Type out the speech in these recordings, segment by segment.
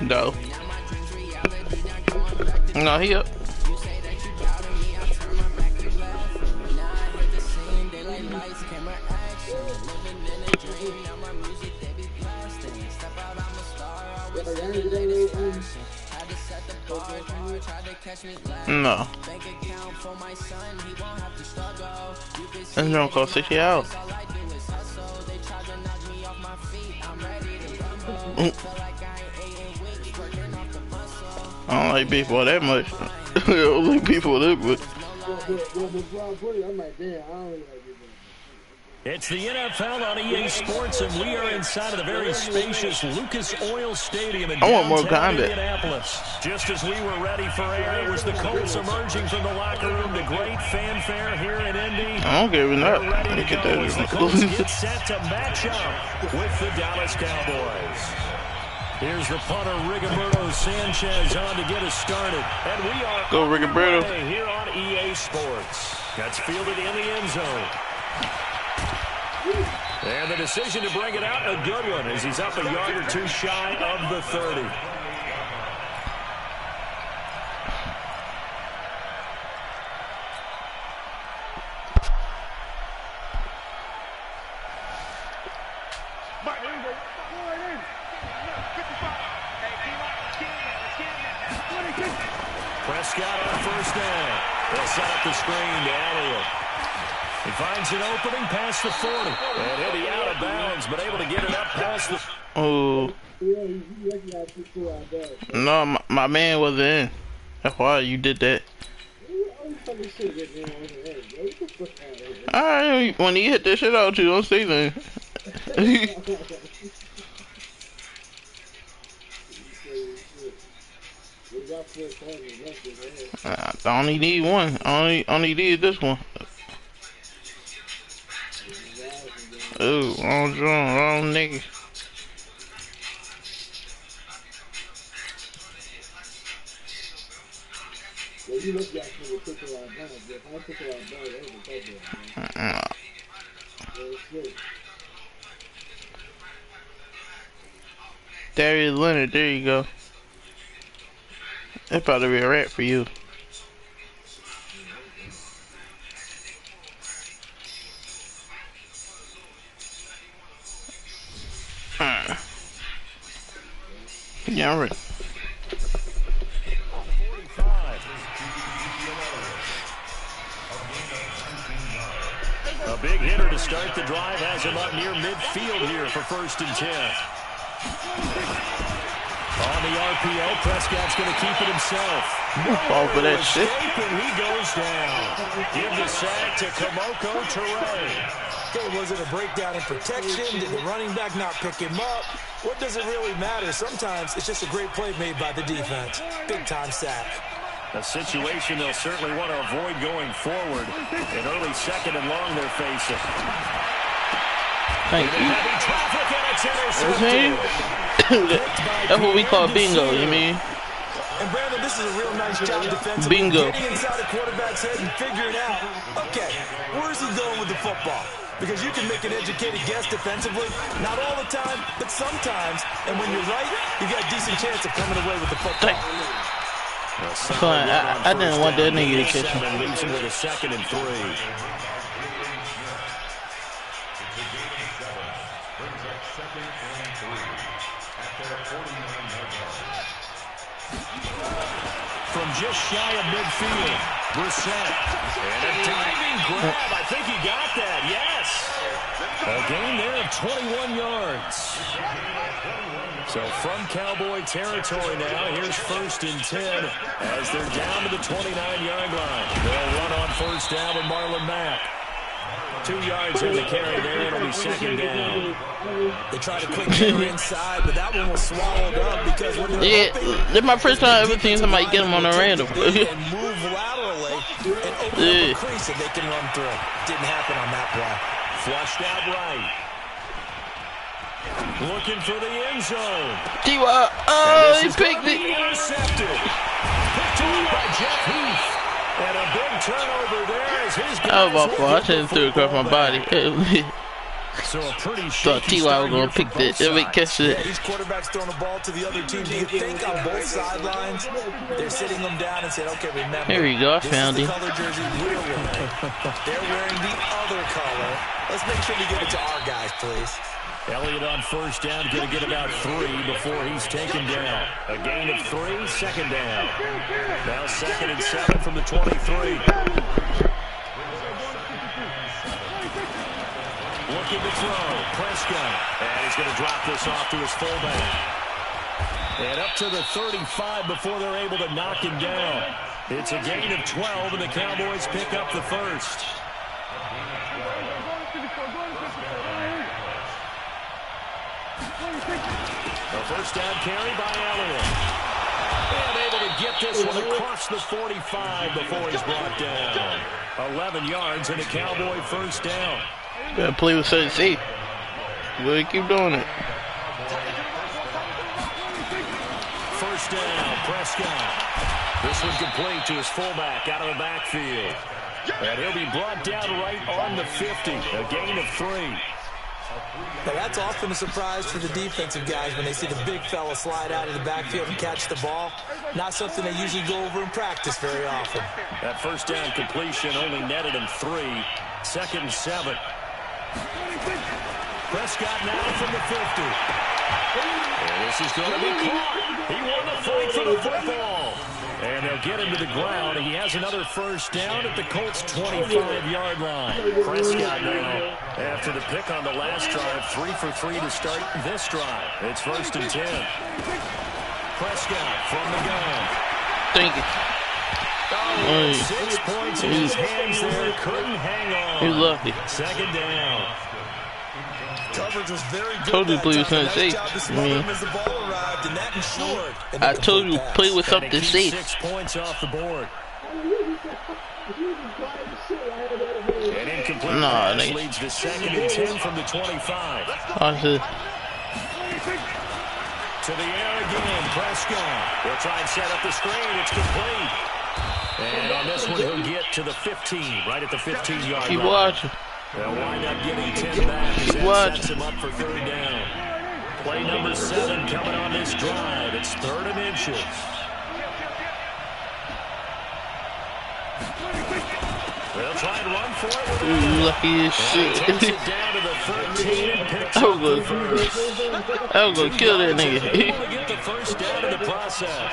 No. No, he up. No. That's gonna cost 60 out. I don't like baseball that much. I don't like baseball that much. It's the NFL on EA Sports, and we are inside of the very spacious Lucas Oil Stadium in downtown Indianapolis. Just as we were ready for air, it was the Colts emerging from the locker room to great fanfare here in Indy. I don't give a nut. Ready to go as the Colts get set to match up with the Dallas Cowboys. Here's the punter, Rigoberto Sanchez, on to get us started. And we are go Rigoberto here on EA Sports. That's fielded in the end zone. And the decision to bring it out, a good one, as he's up a yard or two shy of the 30. Prescott on first down. They'll set up the screen to Elliott. He finds an opening past the 40. And he'll be out of bounds, but able to get it up past the... Oh. No, my man wasn't in. That's why you did that. Alright, when he hit that shit out, you don't say nothing. I only need one. I only need this one. Oh, wrong nigga. Darius Leonard, there you go. That'd probably be a rat for you. Yeah, right. A big hitter to start the drive has him up near midfield here for 1st and 10. On the RPO, Prescott's going to keep it himself. Fall for that shit. And he goes down. Give the sack to Kamoko Toure. Okay, was it a breakdown in protection? Did the running back not pick him up? What does it really matter? Sometimes it's just a great play made by the defense. Big-time sack. A situation they'll certainly want to avoid going forward. An early 2nd and long they're facing. Thank you. That's what we call bingo, you mean? And Brandon, this is a real nice job defensively. Bingo. Getting inside the quarterback's head and figuring out, okay, where's he going with the football? Because you can make an educated guess defensively. Not all the time, but sometimes. And when you're right, you got a decent chance of coming away with the football. I didn't want that nigga to catch him. Leaves him with a 2nd and 3. From just shy of midfield, Brissett. And a diving grab. I think he got that, yes. A gain there of 21 yards. So from Cowboy territory now, here's 1st and 10 as they're down to the 29-yard line. They'll run on 1st down with Marlon Mack. 2 yards in the carry there. It'll be 2nd down. They tried a quick carry inside, but that one was swallowed up because when this is my first time ever seen somebody get him on a random. and move laterally and open up a crease that they can run through. Didn't happen on that play. Flushed out right. Looking for the end zone. Oh, he picked it. Intercepted. Picked off by Jeff Heath. And a big turnover there as his guys. Oh, my fault. I shouldn't threw it across my body. So a pretty Thought shaky T.Y. was start gonna here from pick both that. Every sides. catch it. These quarterbacks throwing the ball to the other team. Do you think on both sidelines they're sitting them down and saying, okay, remember, Here we go. I this found is him. the color jersey we're wearing. They're wearing the other color. Let's make sure we give it to our guys, please. Elliott on first down, going to get about 3 before he's taken down. A gain of 3, second down. Now 2nd and 7 from the 23. Looking to throw, Prescott. And he's going to drop this off to his fullback. And up to the 35 before they're able to knock him down. It's a gain of 12, and the Cowboys pick up the first. A first down carry by Elliott. And able to get this one across the 45 before he's brought down. 11 yards and a Cowboy first down. Gotta play with certain safe. Gotta keep doing it. First down, Prescott. This one complete to his fullback out of the backfield. And he'll be brought down right on the 50. A gain of 3. Now that's often a surprise for the defensive guys when they see the big fella slide out of the backfield and catch the ball. Not something they usually go over in practice very often. That first down completion only netted him 3. 2nd and 7. Prescott now from the 50. And this is going to be caught. He won the fight for the football. And they'll get him to the ground. He has another first down at the Colts' 25-yard line. Prescott now, after the pick on the last drive, 3 for 3 to start this drive. It's 1st and 10. Prescott from the gun. Thank you. Oh, 6 points in his hands there. Couldn't hang on. He's lucky. 2nd down. Coverage was very good. Told you play with something safe. I told you play with something safe. 6 points off the board. And incomplete pass leads to 2nd and 10 from the 25. I said. To the air again, Prescott. He'll try and set up the screen. It's complete. And on this one, he'll get to the 15, right at the 15-yard line. Keep watching. They'll wind up getting 10 back as that sets him up for 3rd down. Play number 7 coming on this drive. It's 3rd and inches. They'll try and run for it. Lucky as shit. Takes it down to the 13 and picks up the first. I was gonna kill that nigga. Able to get the first down in the process.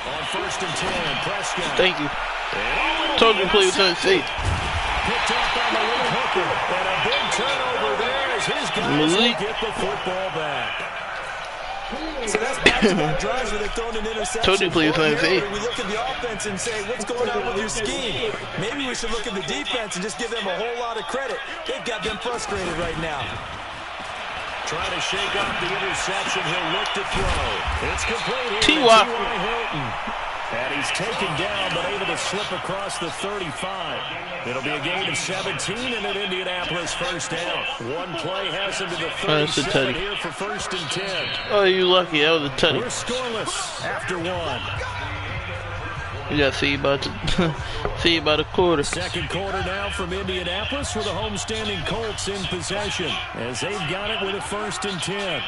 On 1st and 10, Prescott. Thank you. Told you to play with something safe. Picked up on the late hooker. And a big turnover there as his guys will get the football back. So that's back-to-back drives where they've thrown an interception. Told you to play with something safe. We look at the offense and say, what's going on with your scheme? Maybe we should look at the defense and just give them a whole lot of credit. They've got them frustrated right now. Trying to shake off the interception. He'll look to throw. It's complete here. T.Y. Hilton. And he's taken down, but able to slip across the 35. It'll be a gain of 17 and an Indianapolis first down. One play has him to the 37 here for 1st and 10. Oh, you lucky. That was a tutty. We're scoreless after 1. You gotta see about a quarter. 2nd quarter now from Indianapolis with the homestanding Colts in possession as they've got it with a 1st and 10.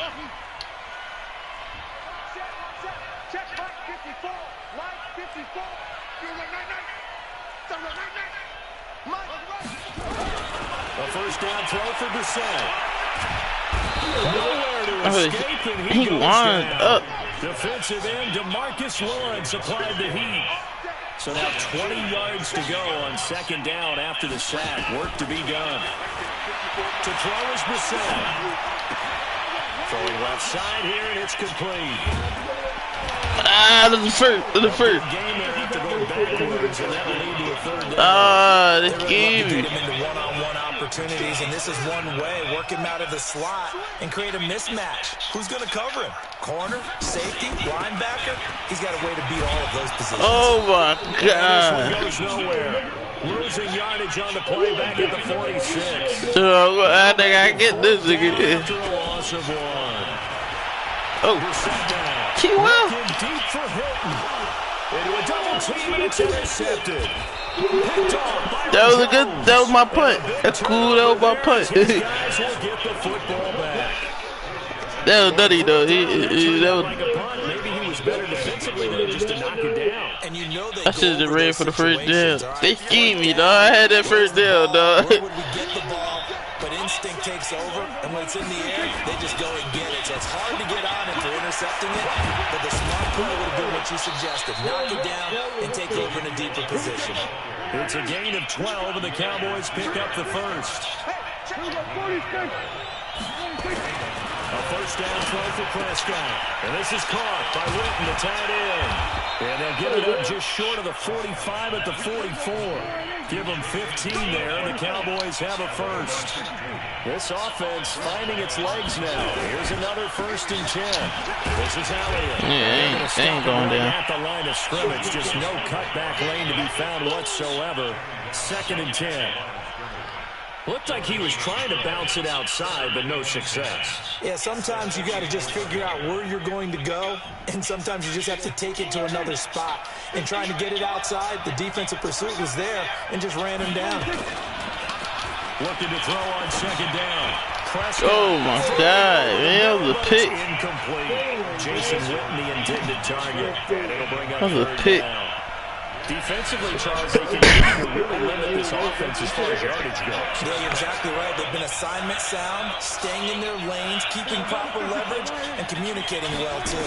A first down throw for Brissett. Nowhere to escape, and he goes wound down. up. Defensive end DeMarcus Lawrence applied the heat. So now 20 yards to go on 2nd down after the sack. Work to be done. To throw is Brissett. Throwing left side here, and it's complete. Ah, that's the first. Game there after going backwards, and that'll lead to a 3rd down. Ah, that's easy. Get him into one-on-one opportunities, and this is one way. Work him out of the slot and create a mismatch. Who's going to cover him? Corner, safety, linebacker? He's got a way to beat all of those positions. Oh, my God. Goes nowhere. Losing yardage on the play back at the 46. So, I think I get this again. After a loss of 1. Oh, T.Y. Deep for Hilton. Into a double team, and it's intercepted. Picked off by That was a Jones. good. That was my punt. That's cool. That was my punt. His guys will get the football back. That was nutty though. That was. Like a punt. Maybe he was better defensively than just to knock it down. And you know they I should have ran for the first down. situations, all right? They schemed me, dog. I had that first down, dog. Where would we get the ball? But instinct takes over, and when it's in the air, they just go and get it. So it's hard to get on it for intercepting it, but the smart play would have been what you suggested. Knock it down and take over in a deeper position. It's a gain of 12, and the Cowboys pick up the first. A first down throw for Prescott. And this is caught by Witten, the tight end. And they'll get it up just short of the 45 at the 44. Give them 15 there, and the Cowboys have a first. This offense finding its legs now. Here's another 1st and 10. This is Elliott. Yeah, they ain't going down. At the line of scrimmage, just no cutback lane to be found whatsoever. 2nd and 10. Looked like he was trying to bounce it outside, but no success. Yeah, sometimes you got to just figure out where you're going to go, and sometimes you just have to take it to another spot. And trying to get it outside, the defensive pursuit was there and just ran him down. Looking to throw on 2nd down. Prescott. Oh my God, man, that was a pick. Incomplete. Jason Witten, the intended target, and it'll bring up That was a 3rd pick. down. Defensively, Charles, they continue to really limit this offense as far as yardage goes. Yeah, you're exactly right. They've been assignment sound, staying in their lanes, keeping proper leverage, and communicating well, too.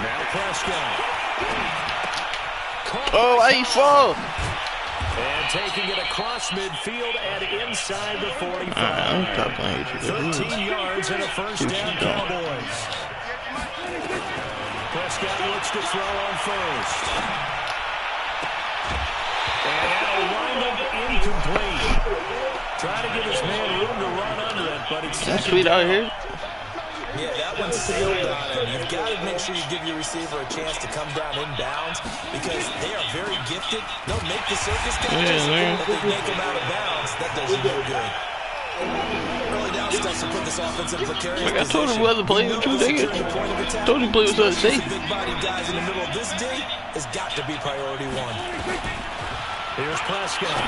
Now Prescott. Oh, I fall. And taking it across midfield and inside the 45. I'm talking 13 yards and a first down, Cowboys. Prescott looks to throw on first. And that'll wind up incomplete. Try to give his man room to run under it, but it's That's sweet out here. Yeah, that one sailed on him. You've got to make sure you give your receiver a chance to come down inbounds because they are very gifted. They'll make the circus catches, but they make them out of bounds. That does you no good. Early down steps to put this offense in a precarious Like I told him whether to play with you, nigga. Told him to play with something safe. Big body guys in the middle of this day has got to be priority one. Here's Prescott.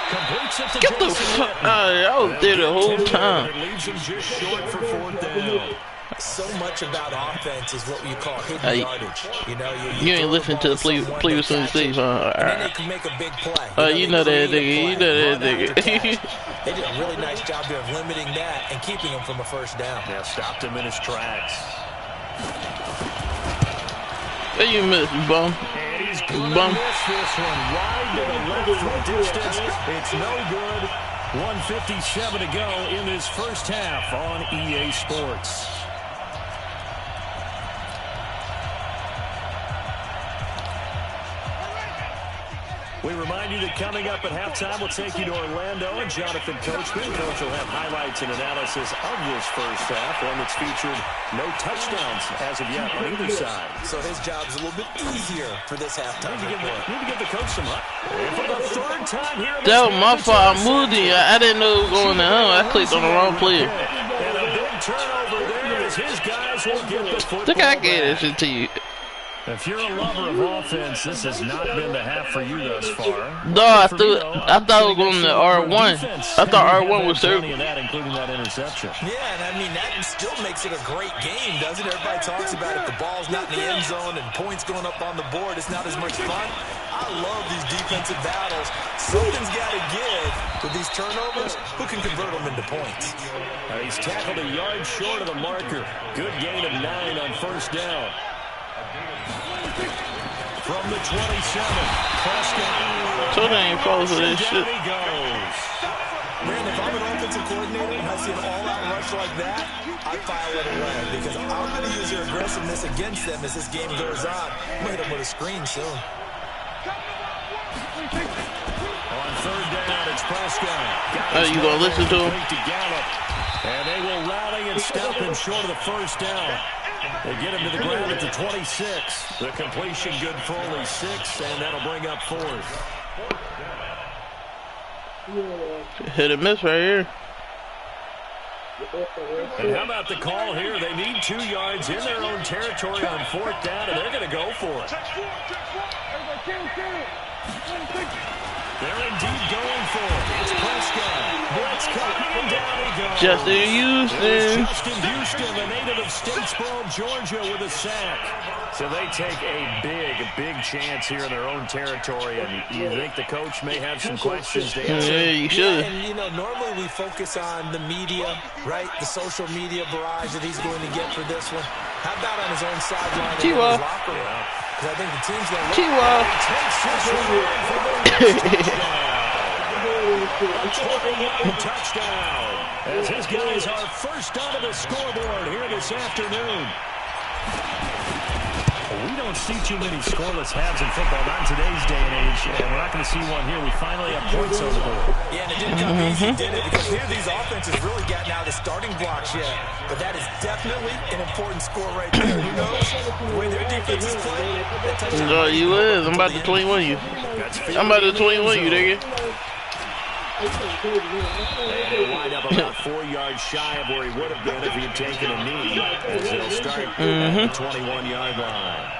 Completes it to Get the fuck out of there. I was there the whole time. It leaves him just short for 4th down. So much about offense is what you call hidden yardage. You know, You ain't listening to the play with something safe, huh? and then they can make a big play. You know that nigga. You know that nigga. They did a really nice job there of limiting that and keeping him from a first down. Yeah, stopped him in his tracks. Where you miss, bum? And he's gonna Bum. miss this one wide to the left from distance. It's no good. 1:57 to go in this first half on EA Sports. We remind you that coming up at halftime, we'll take you to Orlando, and Jonathan Coachman. Coach will have highlights and analysis of this first half, one that's featured no touchdowns as of yet on either side. So his job's a little bit easier for this halftime. Need to give the coach some help. And for the 3rd time here, That was my fault. I moved it. I didn't know it was going down. I clicked on the wrong player. And a big turnover there as his guys will get the football. Look, I gave that shit to you. If you're a lover of offense, this has not been the half for you thus far. No, I thought it was going to R1. I thought R1 was served. Including that interception. Yeah, and I mean, that still makes it a great game, doesn't it? Everybody talks about it. The ball's not in the end zone and points going up on the board. It's not as much fun. I love these defensive battles. Something's got to give with these turnovers. Who can convert them into points? He's tackled a yard short of the marker. Good gain of 9 on first down. From the 27, Prescott. So they ain't falling for this shit. Down he goes. Man, if I'm an offensive coordinator and I see an all-out rush like that, I file it away because I'm going to use their aggressiveness against them as this game goes on. I'm going to hit them with a screen soon. On 3rd down, it's Prescott. You gonna listen to him? And they will rally and stop him short of the first down. They get him to the ground at the 26. The completion good for only 6, and that'll bring up 4th. Hit and miss right here. And how about the call here? They need 2 yards in their own territory on 4th down, and they're going to go for it. They're indeed going for it. It's Prescott. Blitz coming, and down he goes. Justin Houston. Justin Houston, the native of Statesboro, Georgia, with a sack. So they take a big chance here in their own territory, and you think the coach may have some questions to answer? Yeah, you should. And, you know, normally we focus on the media, right? The social media barrage that he's going to get for this one. How about on his own sideline in his locker room? Because I think the team's going to look at it. Takes this one for the touchdown. As his guys are first onto the scoreboard here this afternoon. We don't see too many scoreless halves in football, not in today's day and age, and we're not going to see one here. We finally have points on the board. Yeah, and it didn't come easy, did it? Because here these offenses really gotten out of the starting blocks yet. But that is definitely an important score right there. Who knows? The way their defense is playing, that touchdown. No, you is. I'm about to 21 you. I'm about to 21 you, nigga. And he'll wind up about 4 yards shy of where he would have been if he had taken a knee, as they'll start at the 21-yard line.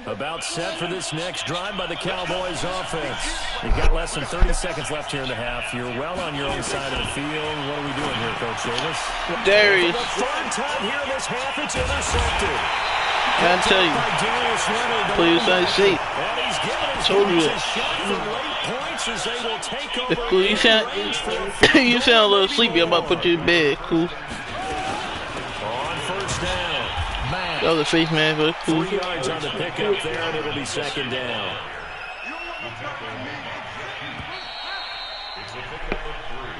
About set for this next drive by the Cowboys offense. You've got less than 30 seconds left here in the half. You're well on your own side of the field. What are we doing here, Coach Davis? Darius. For the third time here in this half, it's intercepted. Can I tell you? Please stay safe. And he's given his Told you a shot for late points as they will take over. Cool, you sound a little sleepy. I'm about to put you in bed. Cool. On first down. That was a face man, but cool. 3 yards on the pickup there, and it'll be second down.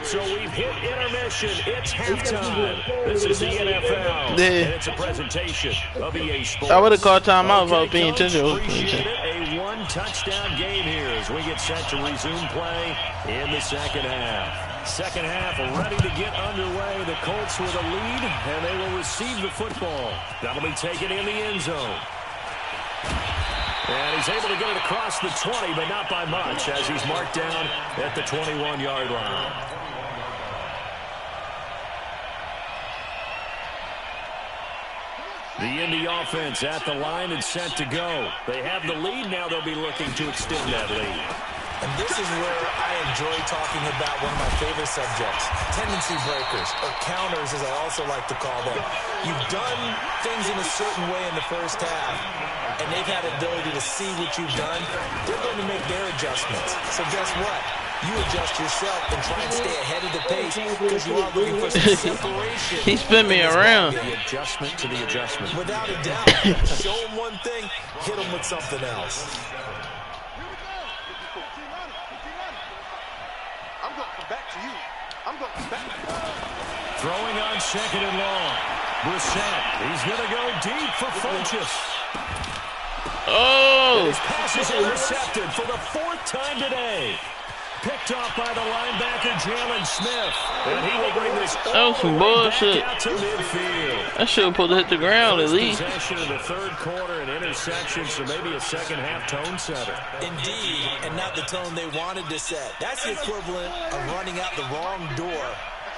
So we've hit intermission. It's halftime. This is the NFL. And it's a presentation of EA Sports. I would have called timeout if I was paying attention. Appreciate it. A one-touchdown game here as we get set to resume play in the second half. Second half ready to get underway. The Colts with a lead, and they will receive the football. That'll be taken in the end zone. And he's able to get it across the 20, but not by much, as he's marked down at the 21-yard line. The Indy offense at the line and set to go. They have the lead now. They'll be looking to extend that lead. And this is where I enjoy talking about one of my favorite subjects, tendency breakers, or counters as I also like to call them. You've done things in a certain way in the first half, and they've had the ability to see what you've done. They're going to make their adjustments. So guess what? You adjust yourself and try and stay ahead of the pace because you are looking for some separation. He spin me around. The adjustment to the adjustment. Without a doubt. Show them one thing, hit them with something else. Throwing on second and long. Brissett, he's going to go deep for Funchess. Oh! His pass is intercepted for the 4th time today. Picked off by the linebacker, Jalen Smith. And he will bring this all the way back out to midfield. I should have put it hit the ground at least. Possession in the third quarter and interception, so maybe a second half tone setter. Indeed, and not the tone they wanted to set. That's the equivalent of running out the wrong door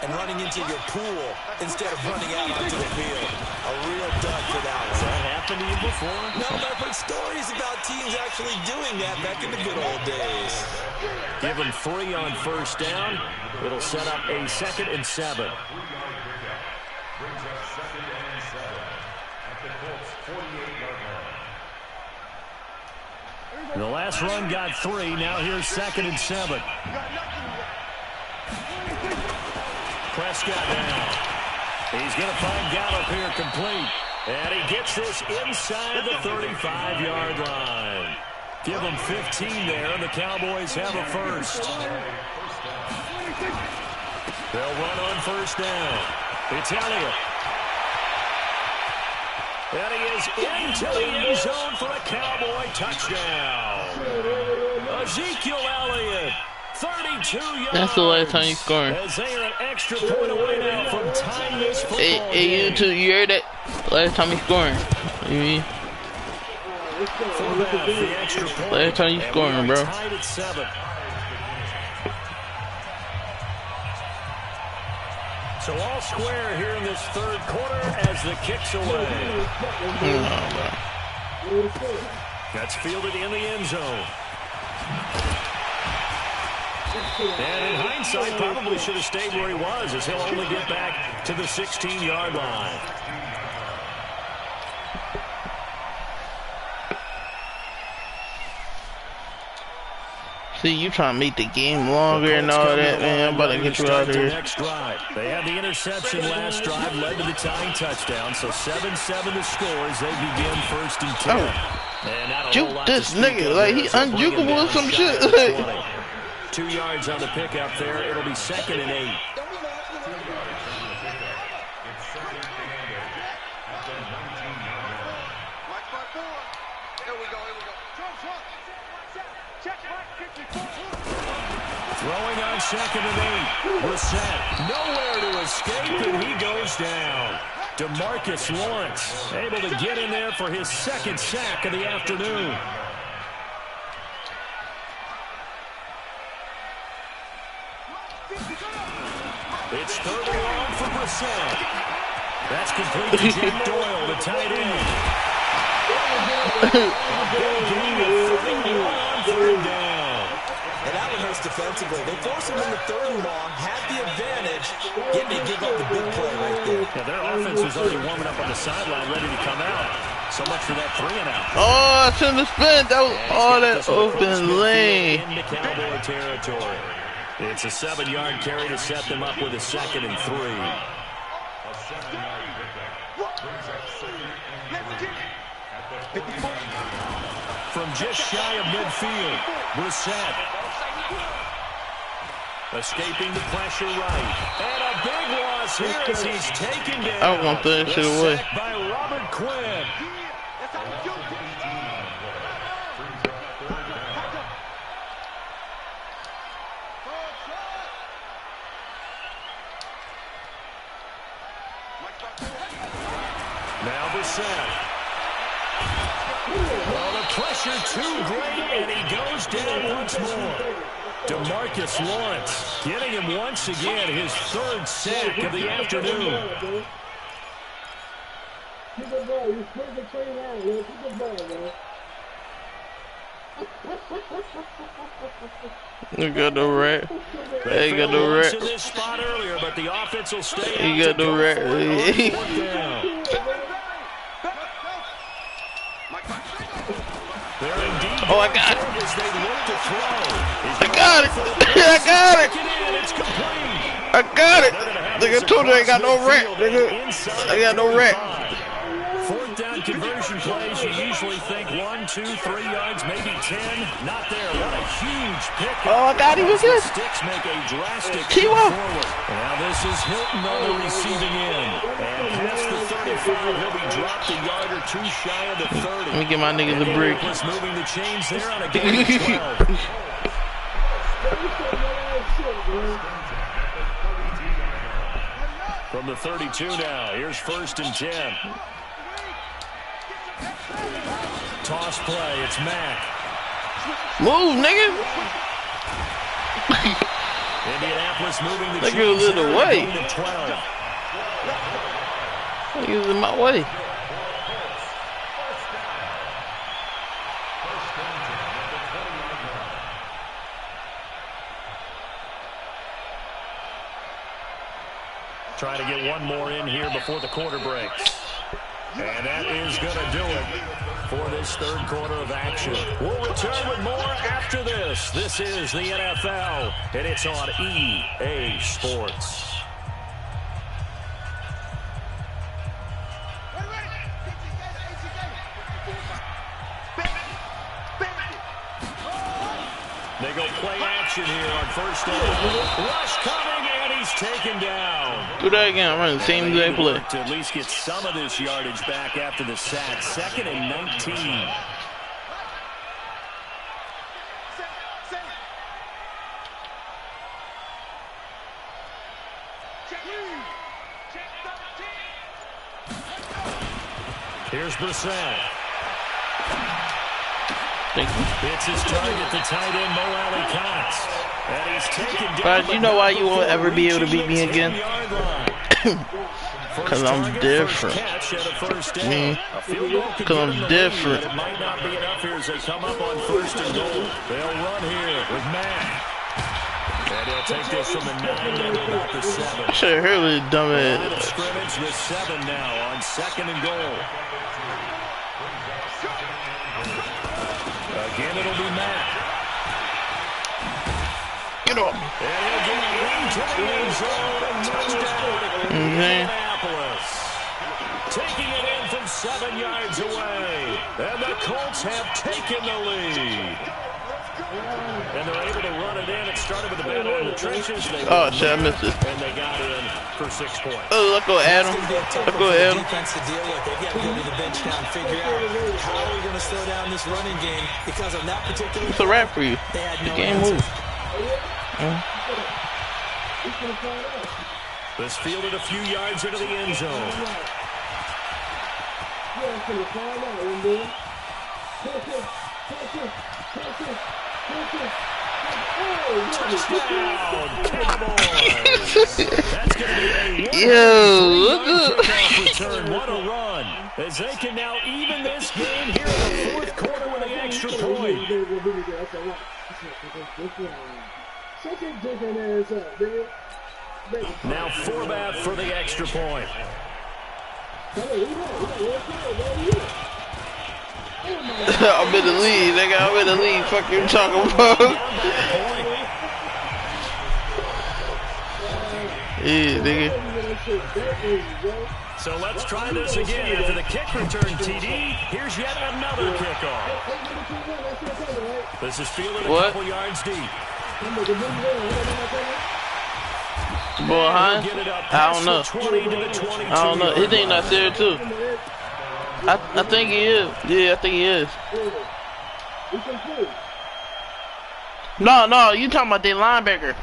and running into your pool instead of running out onto the field. A real dud for that one. Has that happened to you before? No, but I've heard stories about teams actually doing that back in the good old days. Give them 3 on first down. It'll set up a 2nd and 7. The last run got 3. Now here's 2nd and 7. Prescott now. He's going to find Gallup here complete. And he gets this inside the 35-yard line. Give them 15 there, and the Cowboys have a first. They'll run on first down. It's Elliott. And he is into the end zone for a Cowboy touchdown. Ezekiel Elliott, 32 yards. That's the last time you scoring. As they are an extra point away now from tying this football game. Hey, you too. You heard that? Last time you scoring. You mean? The extra point. Last time you scoring, bro. Tied at 7. So all square here in this third quarter as the kick's away. That's fielded in the end zone. And in hindsight, probably should have stayed where he was, as he'll only get back to the 16-yard line. See, you trying to make the game longer and all that, man. I'm about to get you out of here. Next drive. They had the interception last drive, led to the tying touchdown. So 7-7 the score as they begin 1st and 10. Oh, juke this nigga. Like, he unjukable or some shit. 2 yards on the pickup there. It'll be 2nd and 8. Throwing on 2nd and 8. Brissett nowhere to escape, and he goes down. DeMarcus Lawrence able to get in there for his 2nd sack of the afternoon. It's 3rd and long for Brissett. That's complete to Jack Doyle, the tight end. A big gain of 31 on 3rd down. And that one hurts defensively. They force him into 3rd and long, had the advantage, yet they give up the big play right there. Yeah, their offense was already warming up on the sideline, ready to come out. So much for that 3-and-out. Oh, I shouldn't have spent. That was all that open lane. Into Cowboy territory. It's a 7-yard carry to set them up with a 2nd and 3. From just shy of midfield, Brissett escaping the pressure right. And a big loss here as he's taken down. I want that shit away. By Robert Quinn. Now Brissett. Well, the pressure too great, and he goes down once more. DeMarcus Lawrence getting him once again his 3rd sack of the afternoon. You got the rat. Hey, you got the rat. In this spot earlier, but the offense will stay. You got the rat. Oh, I got it. I got it. I got it. I got it. Nigga told you I ain't got no rat. Nigga, I got no rat. 4th down conversion plays, you usually think 1, 2, 3 yards, maybe 10. Not there. What a huge pick. Oh, I got him. What's this? Sticks make a drastic Kiwa. forward. Now this is Hilton on the receiving end. And past the 35, he'll be dropped a yard or 2 shy of the 30. Let me get my niggas a break. Moving the chains there on a game of 12. From the 32 now, here's 1st and 10. Toss play, it's Mack. Move, nigga. Indianapolis moving the Nigga was in the way. 12. He was in my way. Trying to get one more in here before the quarter breaks. And that is going to do it for this 3rd quarter of action. We'll return with more after this. This is the NFL, and it's on EA Sports. They go play action here on 1st down. Rush coming, and he's taken down. Do that again. I'm running the same exact play. To at least get some of this yardage back after the sack. 2nd and 19. Here's Brissett. Thank you. It's his target, the tight end, Mo Alley Cox. And he's taken down. But you know why you won't ever be able to beat me again? Because I'm different. Because I'm different. It might not be enough here as they come up on 1st and goal. They'll run here with Matt. And he'll take this from the 9 down to about the 7. Should have heard what dumb Line ass. of scrimmage with 7 now on 2nd and goal. Again, it'll be Matt. Get off. And he'll get into the end zone and touchdown to Indianapolis. Taking it in from 7 yards away. And the Colts have taken the lead. And they're able to run it in. It started with the battle in the trenches. Oh, shit, I missed it. And they got in for 6 points. Oh, let's go, Adam. Let's go, Adam. Defense to deal with. They've got to go to the bench now and figure out how are we going to slow down this running game because of that particular. It's a wrap for you. They had The no game answer. moves. This fielded a few yards into the end zone. Touchdown, Cowboys! That's going to be a return. What a run! As they can now even this game here in the 4th quarter with an extra point. Now Forbath for the extra point. I'm in the lead, nigga. I'm in the lead. Fuck you talking about? Yeah, nigga. So let's try this again. After the kick return, TD, here's yet another kickoff. This is fielded a couple yards deep. Boy, Hines? I don't know. I don't know. His ain't not there, too. I think he is. Yeah, I think he is. No, you talking about their linebacker.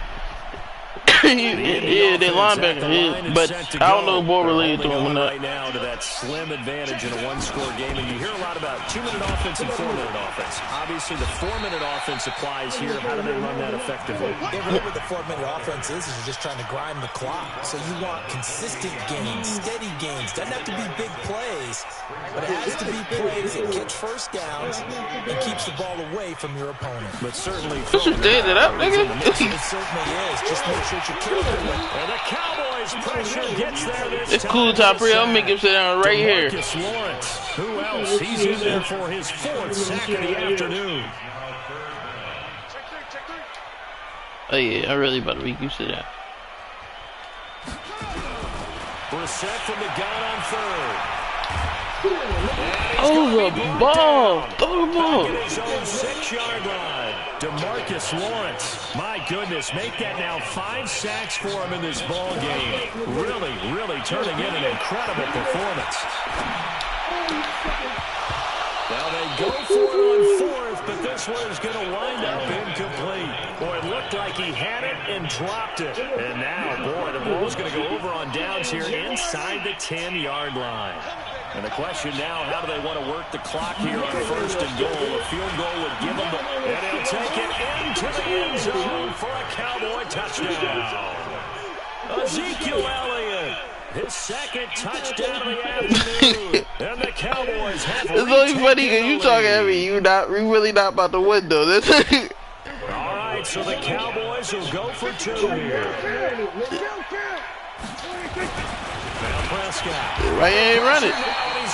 Yeah, their linebacker. Yeah. But I don't know if Boy related to him or not. Right now to that slim advantage in a 1-score game, and you hear a lot about 2-minute offense and 4-minute offense. Obviously, the 4-minute offense applies here. How do they run that effectively? Remember, the 4-minute offense is you're just trying to grind the clock. So you want consistent gains, steady gains. Doesn't have to be big plays, but it has to be plays that catch first downs and keeps the ball away from your opponent. But certainly, This is dead it up, nigga. It certainly is. Just make sure you're careful. And the Cowboys pressure gets there this It's cool, top 3. I'll make him sit down right here. Marcus Lawrence. Who else? He's in there for his 4th sack of the afternoon. Oh, yeah, I really about to make you sit down. Brissett from the gun on 3rd. Oh, the ball. Throw the ball. Back at his own 6-yard line. DeMarcus Lawrence. My goodness, make that now 5 sacks for him in this ball game. Really turning in an incredible performance. Now they go for it on 4th, but this one is going to wind up incomplete. Boy, it looked like he had it and dropped it. And now, boy, the ball's going to go over on downs here inside the 10-yard line. And the question now, how do they want to work the clock here on 1st and goal? A field goal would give them, and he'll take it into the end zone for a Cowboy touchdown. Ezekiel Elliott, his 2nd touchdown of the afternoon. And the Cowboys have It's only funny because you talking at me. You really not about to win, though. That's all right, so the Cowboys will go for 2 here. Now Prescott. Why you ain't running?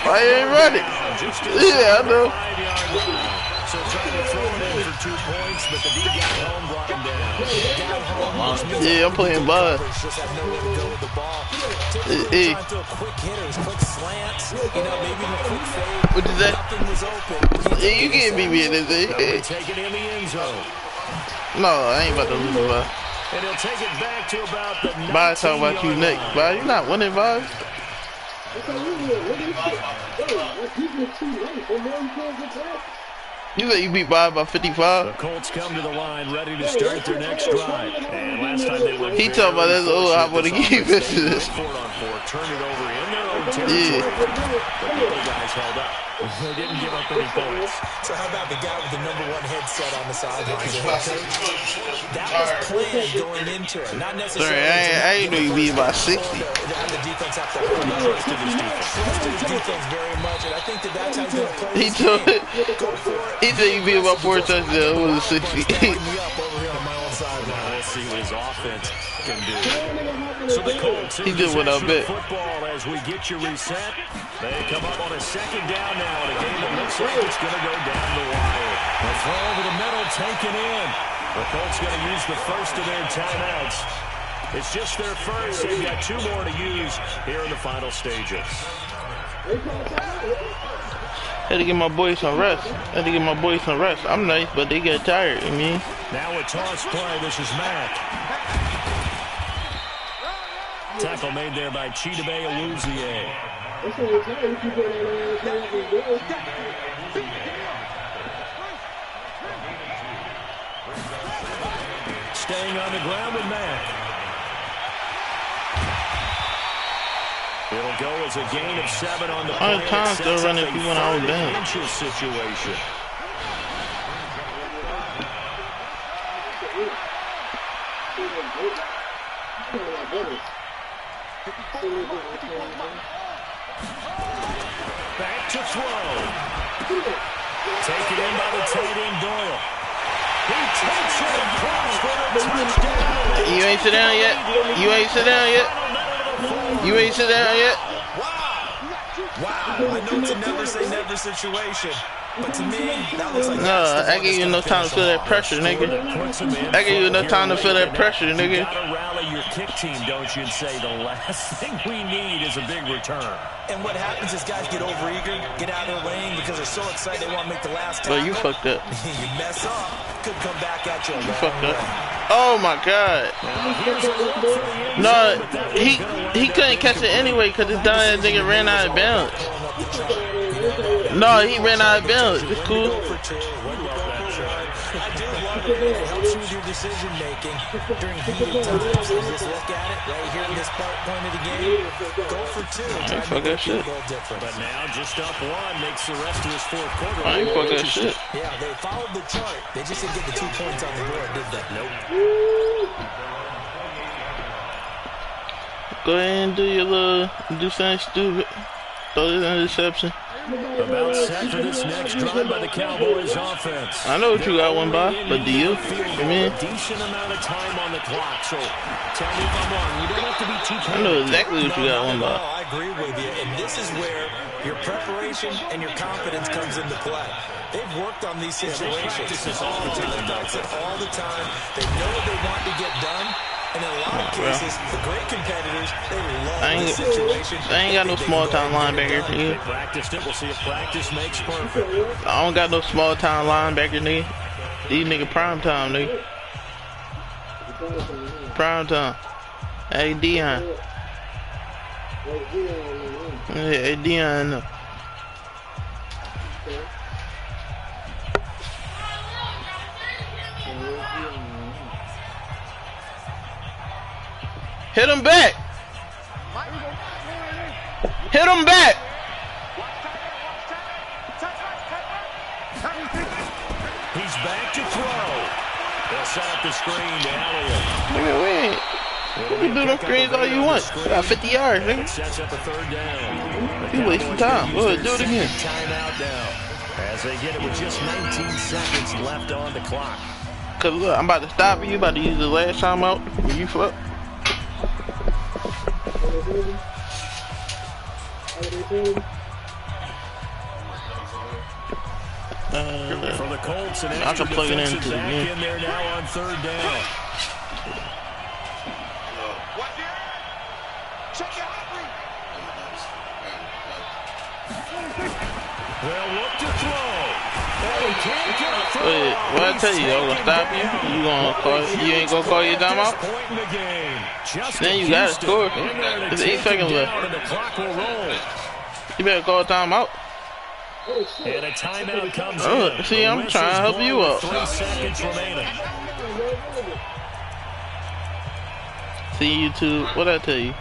Why you ain't running? Yeah, I know. So trying to throw it in for 2 points, but the D got home, brought him down. Yeah, I'm playing ball. Just have nowhere to go with the ball. Hey. Trying to throw quick hitters, quick slants, maybe a quick fade. What is that? Nothing was open. Yeah, you can't beat me in this. Take it in the end zone. No, I ain't about to lose the ball. And he'll take it back to about the 19-yard line. Bye, talk about you next. Bye, you're not winning, bye. You said you beat by 55. The Colts come to the line, ready to start their next drive. And last time they were he talking about that's old. I want to keep it. Turn it over in their own territory. But the other guys held up. They didn't give up any points. So how about the guy with the #1 headset on the sidelines? That was planned going into it, not necessarily. Sorry, I ain't know you beat by 60. The defense have to trusted his defense very much, and I think that's how he's going to play. He told it. He said you beat about 4 touchdowns. It was 60. Let's see what his offense can do. So the Colts he did what I bet. Football as we get you reset. They come up on a second down now in a game that looks like it's going to go down the wire. The throw over the middle taken in. The Colts going to use the first of their timeouts. It's just their first. They've got 2 more to use here in the final stages. Had to give my boys some rest. I'm nice, but they get tired. I mean. Now a toss play. This is Mack. Tackle made there by Chidobe Awuzie. Staying on the ground with Mack. It'll go as a gain of 7 on the play. How many times they're running if you went out down? Situation. Back to throw. Taken in by the tight end Doyle. He takes it across for a touchdown. You ain't sit down yet? You ain't sit down yet? You ain't sit down yet? Wow. I know it's a never say never situation. But to me, that looks like no, I gave you enough time to feel that pressure, nigga. I gave you enough time to feel that pressure, nigga. You gotta rally your kick team, don't you, and say the last thing we need is a big return. And what happens is guys get overeager, get out of their lane because they're so excited they want to make the last tackle. But you fucked up. You mess up, could come back at you. You fucked up. Oh my God. No, he couldn't catch it anyway because this dumb nigga ran out of bounds. No, he ran out of bounds. It's cool. I do love it. It helps you with your decision making during heated times. You just look at it right here in this point of the game. Go for 2. I ain't fuck that shit. But now just up 1 makes the rest of his 4th quarter. I ain't fuck that shit. Yeah, they followed the chart. They just didn't get the 2 points on the board, did they? Nope. Go ahead and do something stupid. Throw this interception. About set for this next drive by the Cowboys offense. I know what you got one by, but do you? I mean, a decent amount of time on the clock, so tell me if I'm wrong. You don't have to be too I know exactly what you got one by. I agree with you, and this is where your preparation and your confidence comes into play. They've worked on these situations. This is all the time. They've done it all the time. They know what they want to get done. And in a lot of cases, the great competitors, they love this situation. I ain't got no small-time linebacker, nigga. Practiced it. We'll see if practice makes perfect. I don't got no small-time linebacker, nigga. These nigga prime time, nigga. Prime time. Hey, Dion. Hey, Dion. Hit him back. Hit him back. He's back to throw. They'll set up the screen to Elliott. Nigga, you can do them screens all you want. You got 50 yards, nigga. Sets up a 3rd down. You wasting time. Go ahead, do it again. Timeout now. As they get it with just 19 seconds left on the clock. Cause look, I'm about to stop you. About to use the last time out. When you fuck. For the Colts, an I extra can plug it defensive into back it. in there now on 3rd down. They'll look to throw. Wait, what I tell you? I'm gonna stop you. You gonna call? You ain't gonna call your timeout? Then you gotta score. There's 8 seconds left. You better call timeout. And a timeout comes in. See, I'm trying to help you out. 3 seconds remaining. See you too. What I tell you?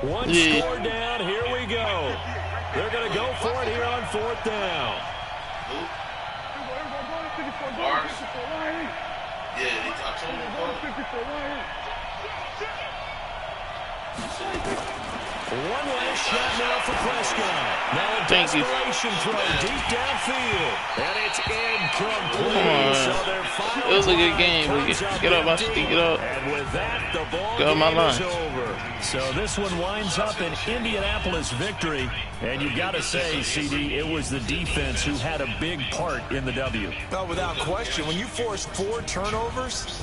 One score down, here we go. They're going to go for it here on 4th down. One last shot now for Prescott. Now a desperation throw deep downfield. And it's incomplete. So they're it was a good game. Get up, my stick, get up. And with that, the ball get game my line. is over. So this one winds up an Indianapolis victory. And you've got to say, CD, it was the defense who had a big part in the W. No, without question. When you force 4 turnovers,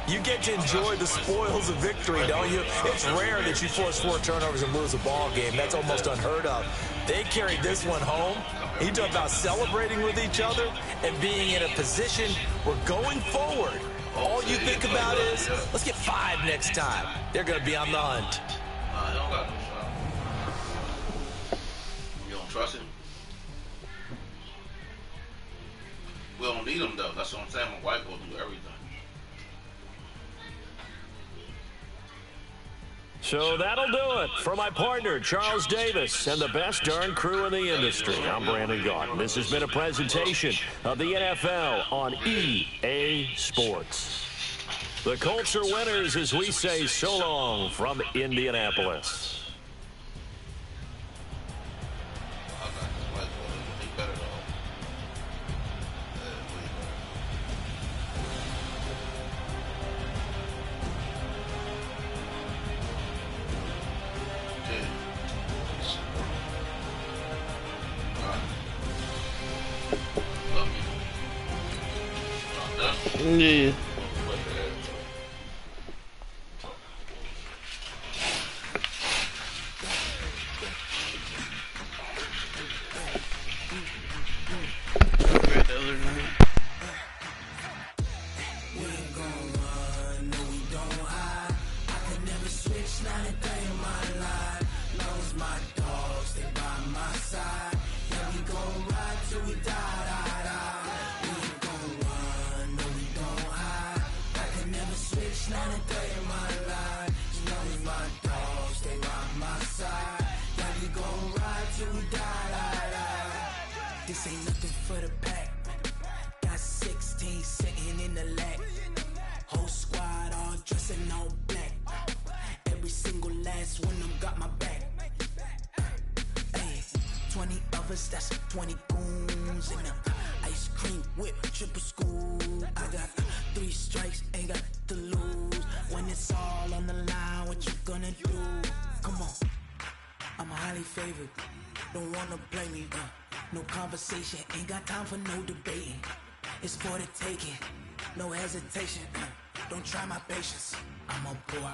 you get to enjoy the spoils of victory, don't you? It's rare that you force 4 turnovers and lose a ball game. That's almost unheard of. They carried this one home. You talk about celebrating with each other and being in a position where going forward, all you think about is, let's get 5 next time. They're going to be on the hunt. You don't trust him? We don't need him, though. That's what I'm saying. My wife will do everything. So that'll do it for my partner, Charles Davis, and the best darn crew in the industry. I'm Brandon Gaudin. This has been a presentation of the NFL on EA Sports. The Colts are winners as we say so long from Indianapolis. Yeah. This ain't nothing for the pack. Got 16 sitting in the lap. Whole squad all dressed in all black. Every single last one of them got my back. Hey, 20 of us, that's 20 goons in the ice cream whip, triple school. I got 3 strikes, ain't got to lose. When it's all on the line, what you gonna do? Come on, I'm highly favored. Don't wanna play me, no conversation, ain't got time for no debating. It's for the taking, no hesitation. Don't try my patience. I'm a boy.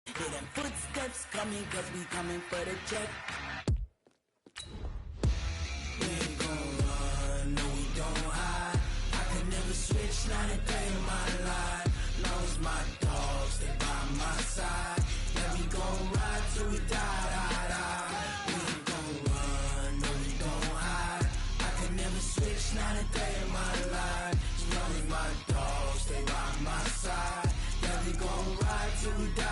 Hear them footsteps coming, cause we coming for the check. We ain't gon' run, no we don't hide. I can never switch, not a day in my life. Long as my dogs, they by my side. Yeah, we gon' ride till we die. We ain't gon' run, no we don't hide. I can never switch, not a day in my life. As long as my dogs, they by my side. Yeah, we gon' ride till we die.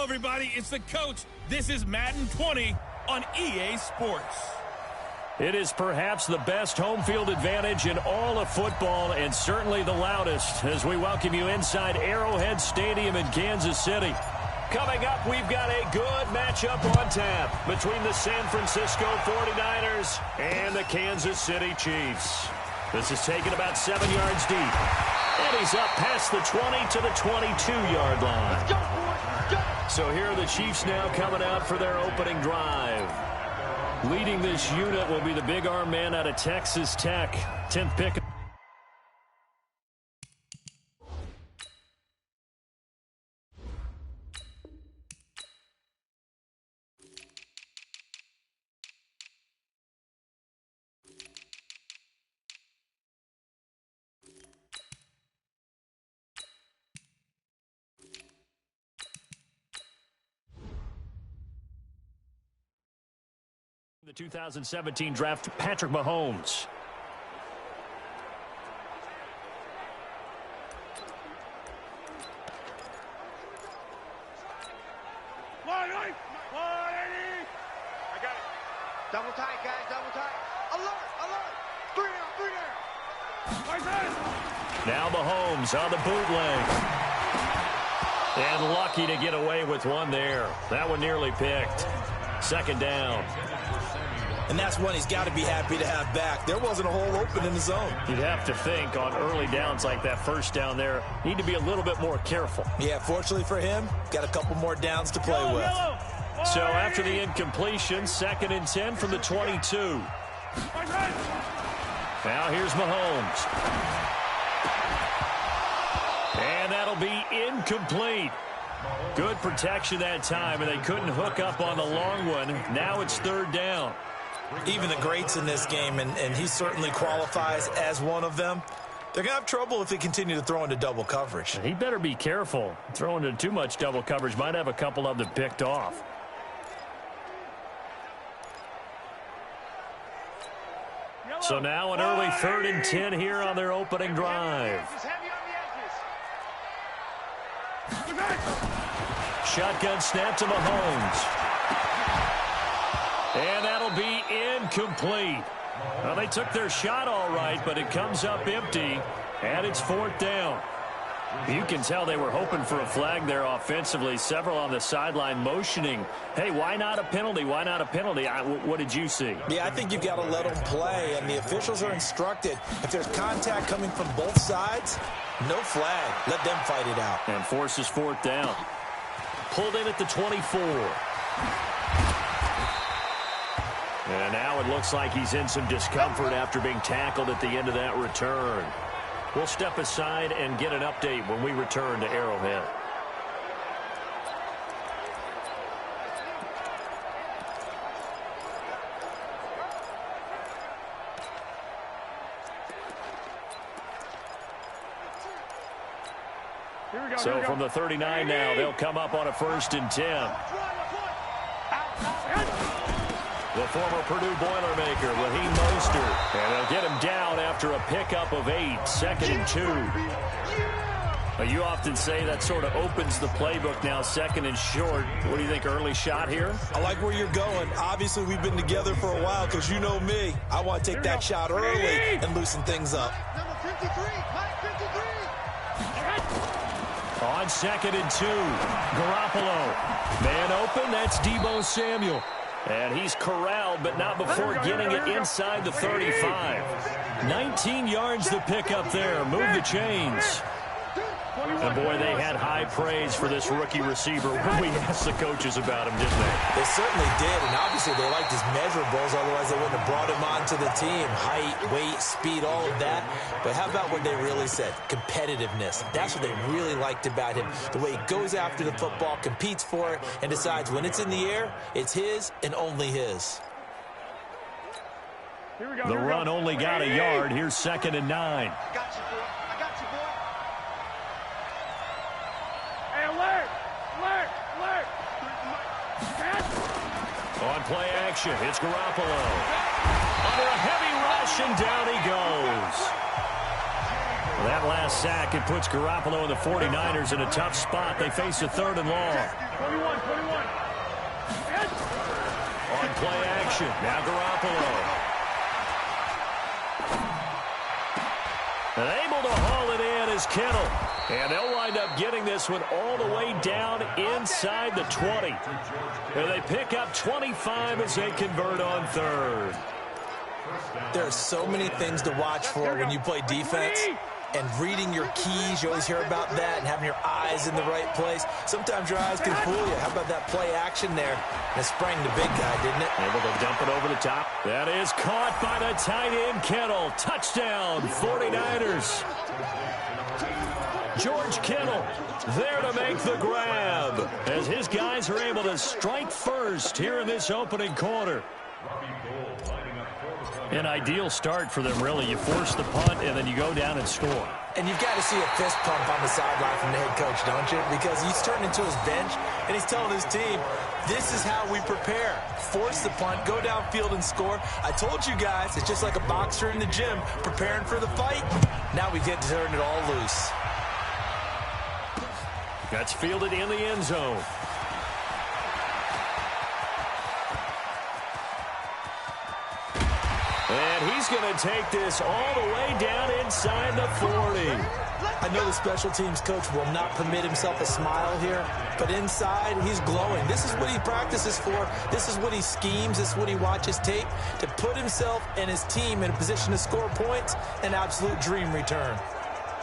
Hello, everybody. It's the coach. This is Madden 20 on EA Sports. It is perhaps the best home field advantage in all of football and certainly the loudest as we welcome you inside Arrowhead Stadium in Kansas City. Coming up, we've got a good matchup on tap between the San Francisco 49ers and the Kansas City Chiefs. This is taken about 7 yards deep. And he's up past the 20 to the 22-yard line. Let's go, boys. Let's go. So here are the Chiefs now coming out for their opening drive. Leading this unit will be the big arm man out of Texas Tech. 10th pick. The 2017 draft, Patrick Mahomes. I got it. Double tight, guys, double tight. Alert, alert. 3 down. Now Mahomes on the bootleg. And lucky to get away with one there. That one nearly picked. Second down. And that's one he's got to be happy to have back. There wasn't a hole open in the zone. You'd have to think on early downs like that first down there, need to be a little bit more careful. Yeah, fortunately for him, got a couple more downs to play with. So after the incompletion, 2nd and 10 from the 22. Now here's Mahomes. And that'll be incomplete. Good protection that time, and they couldn't hook up on the long one. Now it's 3rd down. Even the greats in this game, and he certainly qualifies as one of them, they're going to have trouble if they continue to throw into double coverage. He better be careful. Throwing into too much double coverage might have a couple of them picked off. So now an early 3rd and 10 here on their opening drive. Shotgun snap to Mahomes. And that'll be incomplete. Well, they took their shot all right, but it comes up empty, and it's 4th down. You can tell they were hoping for a flag there offensively. Several on the sideline motioning, hey, why not a penalty? Why not a penalty? What did you see? Yeah, I think you've got to let them play, and the officials are instructed. If there's contact coming from both sides, no flag. Let them fight it out. And forces 4th down. Pulled in at the 24. And now it looks like he's in some discomfort after being tackled at the end of that return. We'll step aside and get an update when we return to Arrowhead. So from the 39 now, they'll come up on a 1st and 10. The former Purdue Boilermaker, Raheem Mostert. And they'll get him down after a pickup of 8, 2nd and 2. Now, you often say that sort of opens the playbook now, 2nd and short. What do you think, early shot here? I like where you're going. Obviously, we've been together for a while because you know me. I want to take that shot early and loosen things up. Number 53, Mike 53. On 2nd and 2, Garoppolo. Man open, that's Deebo Samuel. And he's corralled, but not before getting it inside the 35. 19 yards to pick up there. Move the chains. And, boy, they had high praise for this rookie receiver when we asked the coaches about him, didn't they? They certainly did, and obviously they liked his measurables. Otherwise, they wouldn't have brought him onto the team. Height, weight, speed, all of that. But how about what they really said? Competitiveness. That's what they really liked about him. The way he goes after the football, competes for it, and decides when it's in the air, it's his and only his. The run only got a yard. Here's 2nd and 9. I got you, boy. I got you, boy. Hey, alert! Alert! Alert! On play action, it's Garoppolo. Under a heavy rush, and down he goes. That last sack, it puts Garoppolo and the 49ers in a tough spot. They face a 3rd and long. 21. On play action, now Garoppolo. And able to haul it in is Kittle. And they'll wind up getting this one all the way down inside the 20. And they pick up 25 as they convert on 3rd. There are so many things to watch for when you play defense. And reading your keys, you always hear about that, and having your eyes in the right place. Sometimes your eyes can fool you. How about that play action there? And it sprang the big guy, didn't it? Able to dump it over the top. That is caught by the tight end, Kittle. Touchdown, 49ers. George Kittle there to make the grab as his guys are able to strike first here in this opening quarter. An ideal start for them, really. You force the punt, and then you go down and score. And you've got to see a fist pump on the sideline from the head coach, don't you? Because he's turned into his bench, and he's telling his team, this is how we prepare. Force the punt, go downfield and score. I told you guys, it's just like a boxer in the gym preparing for the fight. Now we get to turn it all loose. That's fielded in the end zone. And he's going to take this all the way down inside the 40. I know the special teams coach will not permit himself a smile here, but inside, he's glowing. This is what he practices for. This is what he schemes. This is what he watches tape to put himself and his team in a position to score points. An absolute dream return.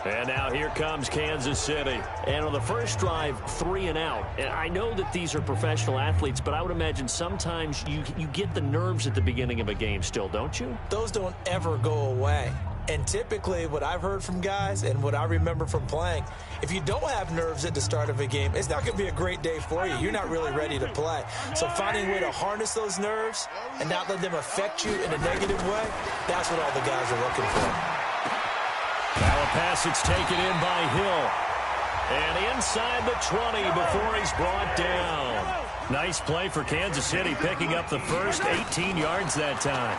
And now here comes Kansas City. And on the first drive, 3 and out. And I know that these are professional athletes, but I would imagine sometimes you get the nerves at the beginning of a game still, don't you? Those don't ever go away. And typically what I've heard from guys and what I remember from playing, if you don't have nerves at the start of a game, it's not going to be a great day for you. You're not really ready to play. So finding a way to harness those nerves and not let them affect you in a negative way, that's what all the guys are looking for. Now a pass that's taken in by Hill. And inside the 20 before he's brought down. Nice play for Kansas City, picking up the first 18 yards that time.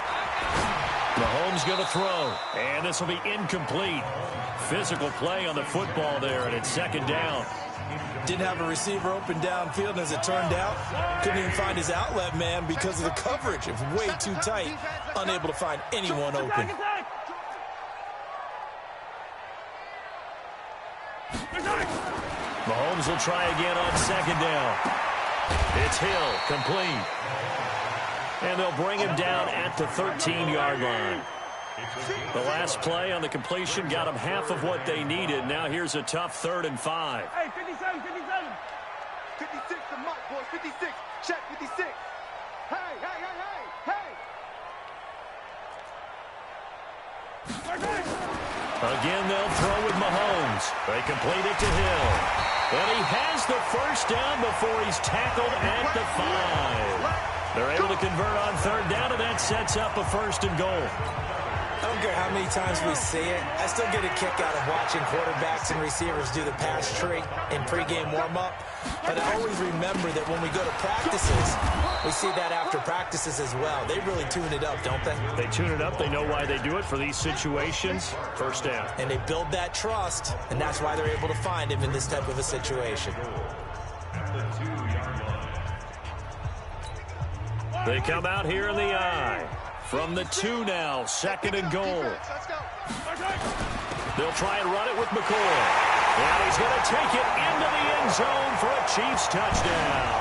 Mahomes going to throw. And this will be incomplete. Physical play on the football there, and it's 2nd down. Didn't have a receiver open downfield, and as it turned out, couldn't even find his outlet man because of the coverage. It was way too tight, unable to find anyone open. Mahomes will try again on 2nd down. It's Hill, complete. And they'll bring him down at the 13-yard line. The last play on the completion got them half of what they needed. Now here's a tough 3rd and 5. Hey, 57. 56, the mark, boys. 56. Check 56. Hey. Again, they'll throw with Mahomes. They complete it to Hill. And he has the first down before he's tackled at the 5. They're able to convert on 3rd down, and that sets up a 1st and goal. I don't care how many times we see it. I still get a kick out of watching quarterbacks and receivers do the pass tree in pregame warm-up. But I always remember that when we go to practices, we see that after practices as well. They really tune it up, don't they? They tune it up. They know why they do it for these situations. 1st down. And they build that trust, and that's why they're able to find him in this type of a situation. They come out here in the I. From the 2 now, 2nd and goal. They'll try and run it with McCoy. And he's going to take it into the end zone for a Chiefs touchdown.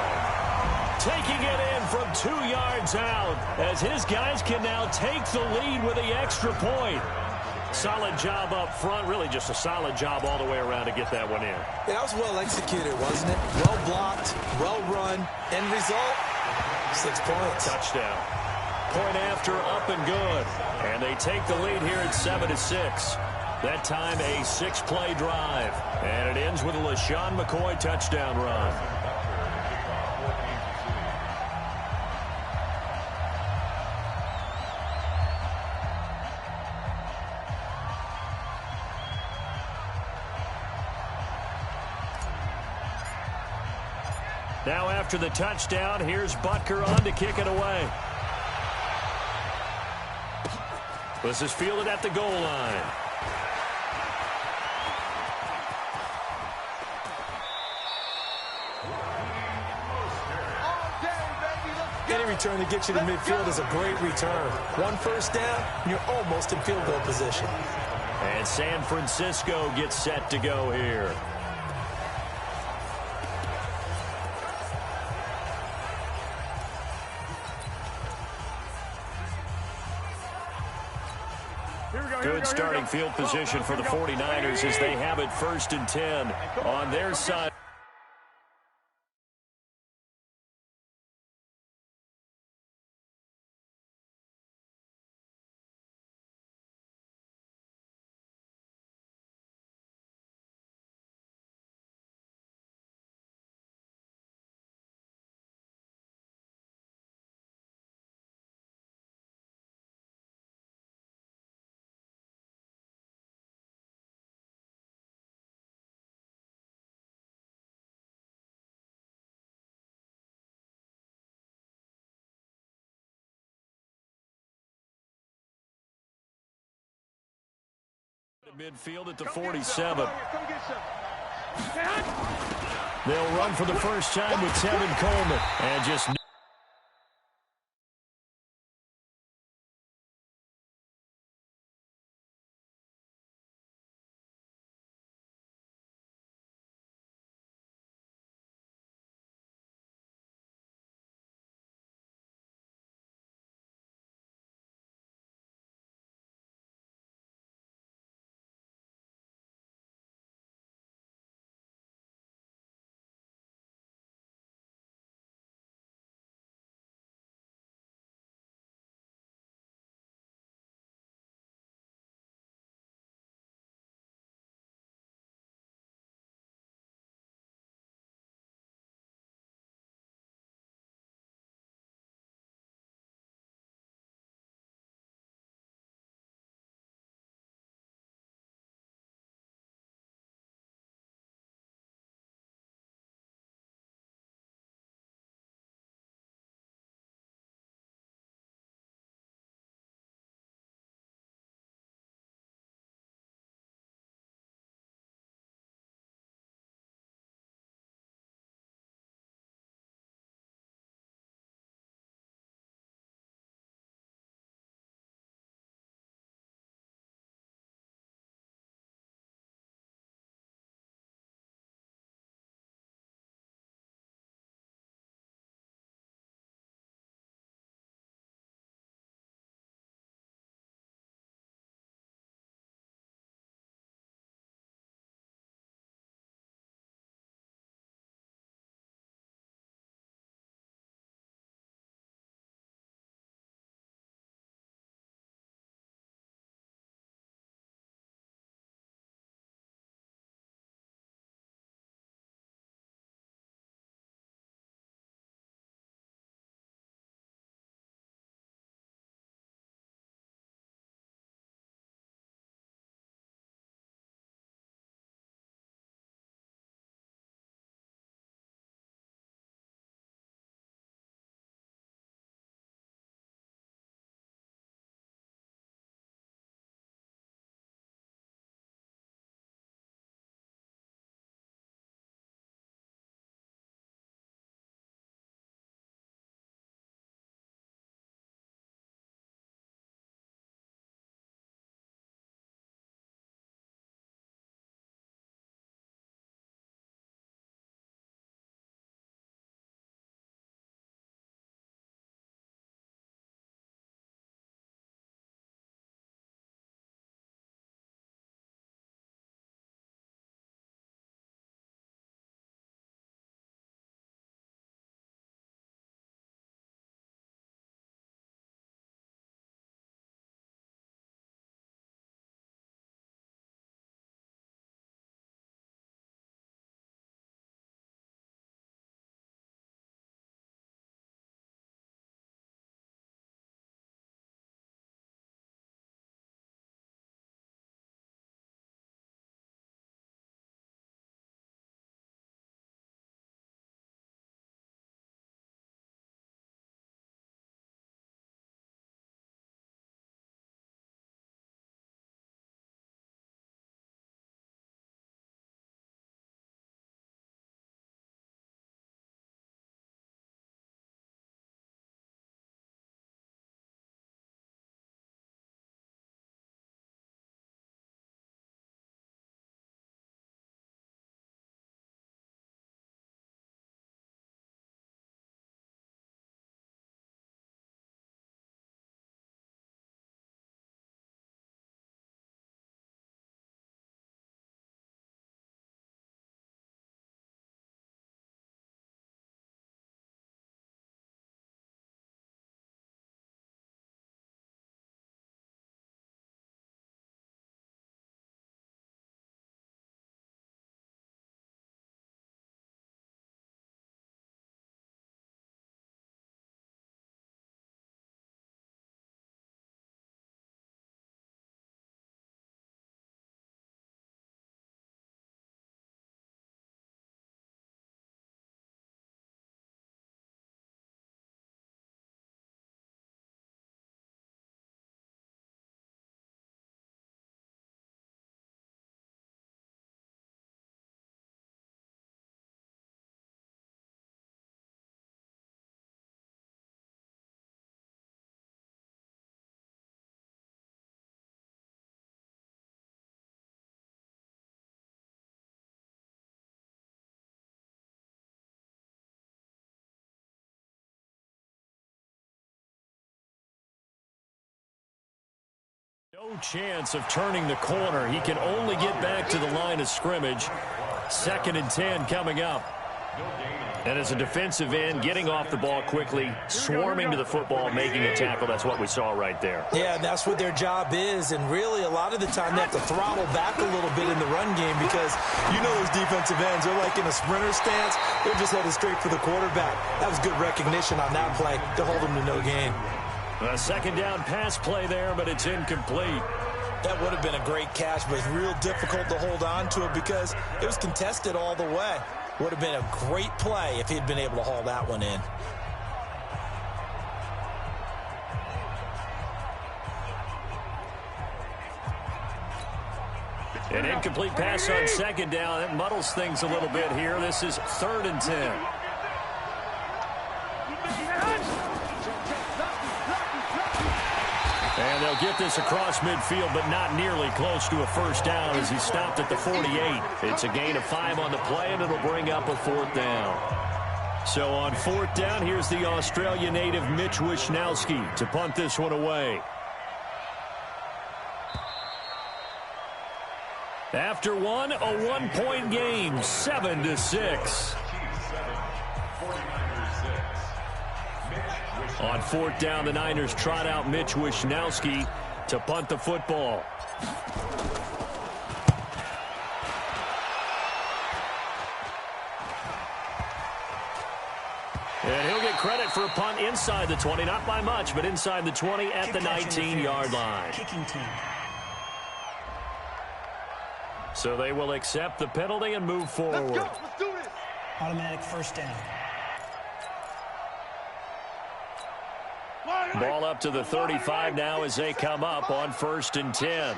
Taking it in from 2 yards out as his guys can now take the lead with the extra point. Solid job up front, really just a solid job all the way around to get that one in. That was well executed, wasn't it? Well blocked, well run, end result, 6 points. Touchdown. Point after, up and good. And they take the lead here at 7-6. That time a 6-play drive. And it ends with a LaShawn McCoy touchdown run. Now after the touchdown, here's Butker on to kick it away. This is fielded at the goal line. Any return that gets you to midfield is a great return. One first down, and you're almost in field goal position. And San Francisco gets set to go here. Good starting field position for the 49ers as they have it 1st and 10 on their side. Midfield at the 47. They'll run for the first time with Tevin Coleman. And just No chance of turning the corner. He can only get back to the line of scrimmage. 2nd and 10 coming up. And as a defensive end, getting off the ball quickly, swarming to the football, making a tackle. That's what we saw right there. Yeah, that's what their job is. And really, a lot of the time, they have to throttle back a little bit in the run game because you know those defensive ends, they're like in a sprinter stance. They're just headed straight for the quarterback. That was good recognition on that play to hold them to no gain. A 2nd down pass play there, but it's incomplete. That would have been a great catch, but it's real difficult to hold on to it because it was contested all the way. Would have been a great play if he'd been able to haul that one in. An incomplete pass on 2nd down. That muddles things a little bit here. This is 3rd and 10. And they'll get this across midfield, but not nearly close to a 1st down as he stopped at the 48. It's a gain of 5 on the play, and it'll bring up a 4th down. So on 4th down, here's the Australia native Mitch Wishnowski to punt this one away. After one, a 1-point game, 7-6. On 4th down, the Niners trot out Mitch Wishnowski to punt the football. And he'll get credit for a punt inside the 20, not by much, but inside the 20 at the 19-yard line. Kicking team. So they will accept the penalty and move forward. Let's go. Let's do this. Automatic 1st down. Ball up to the 35 now as they come up on 1st and 10.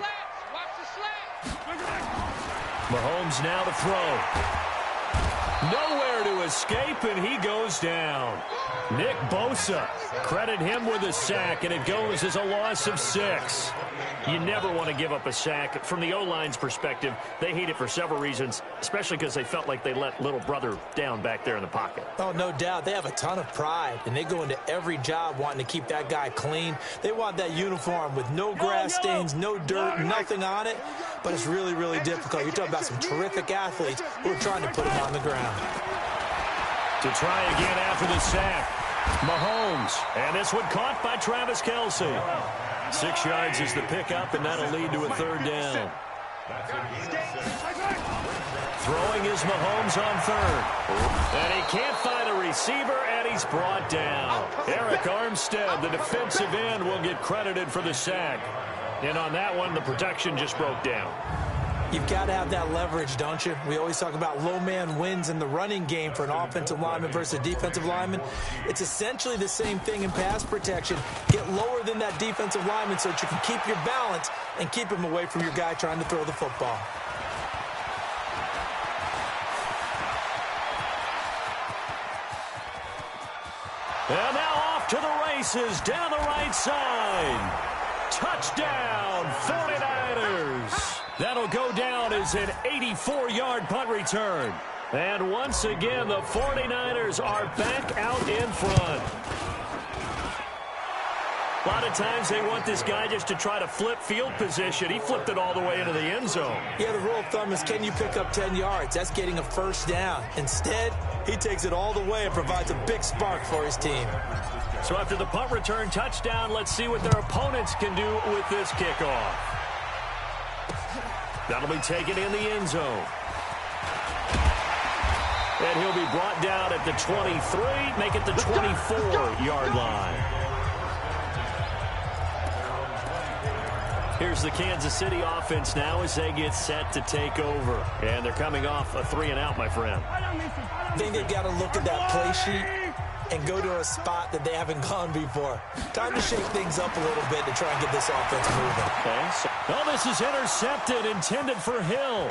Mahomes now to throw. Nowhere to escape, and he goes down. Nick Bosa, credit him with a sack, and it goes as a loss of 6. You never want to give up a sack. From the O-line's perspective, they hate it for several reasons, especially because they felt like they let little brother down back there in the pocket. Oh, no doubt. They have a ton of pride, and they go into every job wanting to keep that guy clean. They want that uniform with no grass stains, no dirt, nothing on it. But it's really, really difficult. You're talking about some terrific athletes who are trying to put him on the ground. To try again after the sack, Mahomes. And this one caught by Travis Kelce. 6 yards is the pickup, and that'll lead to a 3rd down. Throwing is Mahomes on 3rd. And he can't find a receiver, and he's brought down. Eric Armstead, the defensive end, will get credited for the sack. And on that one, the protection just broke down. You've got to have that leverage, don't you? We always talk about low man wins in the running game for an offensive lineman versus a defensive lineman. It's essentially the same thing in pass protection. Get lower than that defensive lineman so that you can keep your balance and keep him away from your guy trying to throw the football. And now off to the races down the right side. Touchdown, 49ers. That'll go down as an 84-yard punt return. And once again, the 49ers are back out in front. A lot of times they want this guy just to try to flip field position. He flipped it all the way into the end zone. Yeah, the rule of thumb is, can you pick up 10 yards? That's getting a 1st down. Instead, he takes it all the way and provides a big spark for his team. So after the punt return touchdown, let's see what their opponents can do with this kickoff. That'll be taken in the end zone. And he'll be brought down at the 23, make it the 24-yard line. Here's the Kansas City offense now as they get set to take over. And they're coming off a 3-and-out, my friend. I think they've got to look at that play sheet and go to a spot that they haven't gone before. Time to shake things up a little bit to try and get this offense moving. Okay. Oh, this is intercepted, intended for Hill.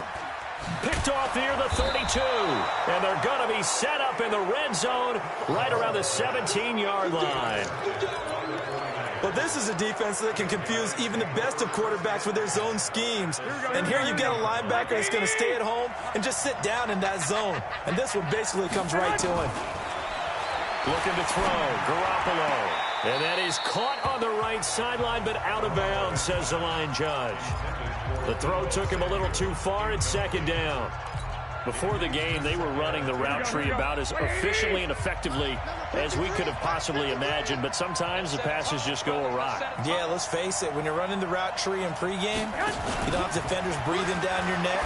Picked off near the 32. And they're going to be set up in the red zone right around the 17-yard line. Well, this is a defense that can confuse even the best of quarterbacks with their zone schemes. And here you've got a linebacker that's going to stay at home and just sit down in that zone. And this one basically comes right to him. Looking to throw. Garoppolo. And that is caught on the right sideline, but out of bounds, says the line judge. The throw took him a little too far. It's second down. Before the game, they were running the route tree about as efficiently and effectively as we could have possibly imagined, but sometimes the passes just go awry. Yeah, let's face it. When you're running the route tree in pregame, you don't have defenders breathing down your neck.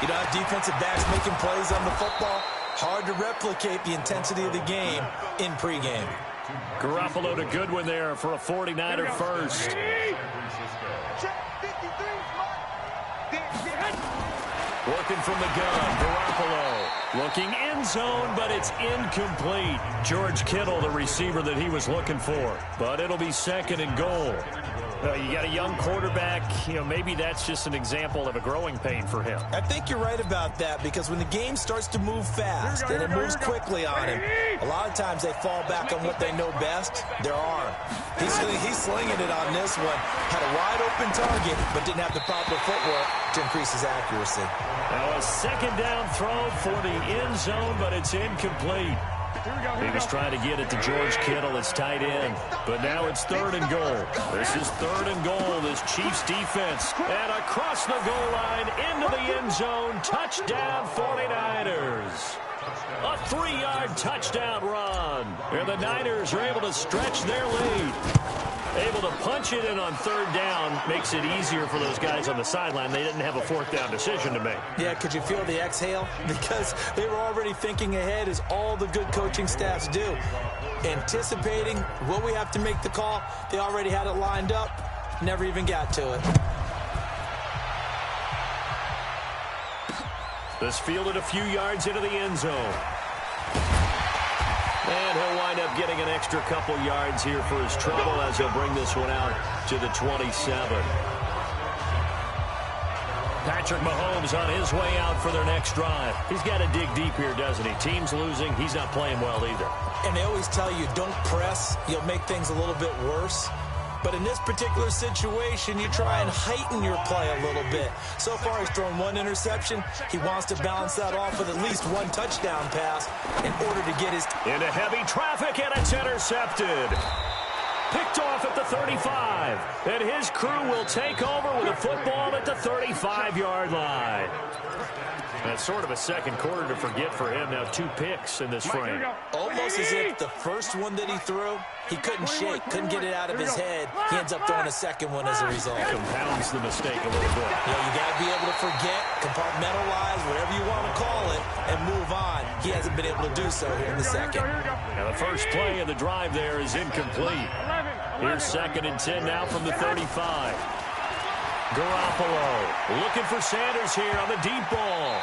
You don't have defensive backs making plays on the football. Hard to replicate the intensity of the game in pregame. Garoppolo to Goodwin there for a 49er first. Working from the gun, Garoppolo looking end zone, but it's incomplete. George Kittle, the receiver that he was looking for, but it'll be second and goal. You got a young quarterback, maybe that's just an example of a growing pain for him. I think you're right about that, because when the game starts to move fast and it moves quickly on him, a lot of times they fall back on what they know best, their arm. He's slinging it on this one. Had a wide open target, but didn't have the proper footwork to increase his accuracy. Now a second down throw for the end zone, but it's incomplete. He was trying to get it to George Kittle, his tight end, but now it's third and goal. This is third and goal, this Chiefs defense. And across the goal line, into the end zone, touchdown 49ers. A 3-yard touchdown run. And the Niners are able to stretch their lead. Able to punch it in on third down makes it easier for those guys on the sideline. They didn't have a fourth down decision to make. Yeah, could you feel the exhale? Because they were already thinking ahead, as all the good coaching staffs do. Anticipating, will we have to make the call? They already had it lined up. Never even got to it. This fielded a few yards into the end zone. And he'll wind up getting an extra couple yards here for his trouble as he'll bring this one out to the 27. Patrick Mahomes on his way out for their next drive. He's got to dig deep here, doesn't he? Team's losing. He's not playing well either. And they always tell you, don't press. You'll make things a little bit worse. But in this particular situation, you try and heighten your play a little bit. So far, he's thrown one interception. He wants to balance that off with at least one touchdown pass in order to get his... Into heavy traffic, and it's intercepted. Picked off at the 35. And his crew will take over with a football at the 35-yard line. That's sort of a second quarter to forget for him. Now 2 picks in this frame. Almost as if the first one that he threw, he couldn't shake, couldn't get it out of his head. He ends up throwing a second one as a result. Compounds the mistake a little bit. You got to be able to forget, compartmentalize, whatever you want to call it, and move on. He hasn't been able to do so here in the second. Now the first play of the drive there is incomplete. Here's second and 10 now from the 35. Garoppolo looking for Sanders here on the deep ball.